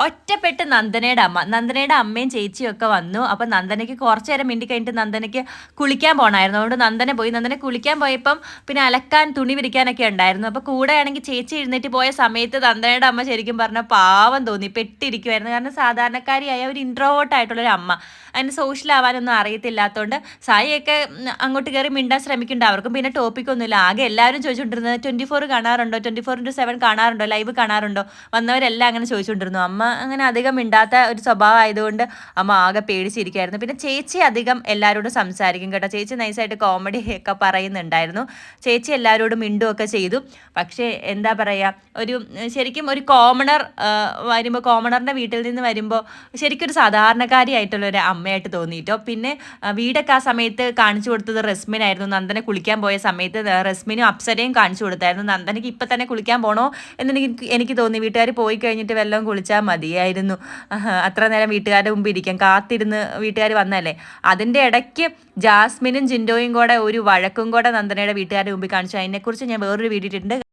ഒറ്റപ്പെട്ട് നന്ദനയുടെ അമ്മയും ചേച്ചിയും ഒക്കെ വന്നു. അപ്പൊ നന്ദനയ്ക്ക് കുറച്ചു നേരം മിണ്ടി കഴിഞ്ഞിട്ട് നന്ദനയ്ക്ക് കുളിക്കാൻ പോകണമായിരുന്നു. അതുകൊണ്ട് നന്ദന കുളിക്കാൻ പോയപ്പം പിന്നെ അലക്കാൻ തുണി വിരിക്കാനൊക്കെ ഉണ്ടായിരുന്നു. അപ്പൊ കൂടെ ആണെങ്കിൽ ചേച്ചി എഴുന്നേറ്റ് പോയ സമയത്ത് നന്ദനയുടെ അമ്മ ശരിക്കും പറഞ്ഞ പാവം തോന്നി, പെട്ടിരിക്കുമായിരുന്നു. കാരണം സാധാരണക്കാരിയായ ഒരു ഇൻട്രോവേർട്ട് ആയിട്ടുള്ളൊരു അമ്മ, അതിന് സോഷ്യൽ ആവാനൊന്നും അറിയത്തില്ലാത്തതുകൊണ്ട് സായിയൊക്കെ അങ്ങോട്ട് കയറി മിണ്ടാൻ ശ്രമിക്കുന്നുണ്ട്. അവർക്കും പിന്നെ ടോപ്പിക്കൊന്നുമില്ല. ആകെ എല്ലാവരും ചോദിച്ചുകൊണ്ടിരുന്നത് 24 കാണാറുണ്ടോ, 24/7 കാണാറുണ്ടോ, ലൈവ് കാണാറുണ്ടോ, വന്നവരെല്ലാം അങ്ങനെ ചോദിച്ചുകൊണ്ടിരുന്നു. അമ്മ അങ്ങനെ അധികം മിണ്ടാത്ത ഒരു സ്വഭാവം ആയതുകൊണ്ട് അമ്മ ആകെ പേടിച്ചിരിക്കുമായിരുന്നു. പിന്നെ ചേച്ചി അധികം എല്ലാവരോടും സംസാരിക്കും കേട്ടോ. ചേച്ചി നൈസായിട്ട് കോമഡി ഒക്കെ പറയുന്നുണ്ടായിരുന്നു. ചേച്ചി എല്ലാവരോടും മിണ്ടുമൊക്കെ ചെയ്തു. പക്ഷേ എന്താ പറയുക, ശരിക്കും ഒരു കോമണർ വരുമ്പോൾ, കോമണറിൻ്റെ വീട്ടിൽ നിന്ന് വരുമ്പോൾ ശരിക്കും ഒരു സാധാരണക്കാരിയായിട്ടുള്ള ഒരു അമ്മയായിട്ട് തോന്നിയിട്ടോ. പിന്നെ വീടൊക്കെ ആ സമയത്ത് കാണിച്ചു കൊടുത്തത് റസ്മിനായിരുന്നു. നന്ദന കുളിക്കാൻ പോയ സമയത്ത് റസ്മിനും അപ്സരയും കാണിച്ചു കൊടുത്തായിരുന്നു. നന്ദനയ്ക്ക് ഇപ്പം തന്നെ കുളിക്കാൻ പോകണോ എന്ന് എനിക്ക് തോന്നി. വീട്ടുകാർ പോയി കഴിഞ്ഞിട്ട് വല്ലതും കുളിച്ചാൽ മതിയായിരുന്നു. അത്ര നേരം വീട്ടുകാരുടെ മുമ്പ് ഇരിക്കാൻ കാത്തിരുന്ന് വീട്ടുകാർ വന്നല്ലേ. അതിൻ്റെ ഇടയ്ക്ക് ജാസ്മിനും ജിൻഡോയും കൂടെ ഒരു വഴക്കും കൂടെ നന്ദനയുടെ വീട്ടുകാരുടെ മുമ്പിൽ കാണിച്ചു. അതിനെക്കുറിച്ച് ഞാൻ വേറൊരു വീഡിയോ ഇട്ടിട്ടുണ്ട്.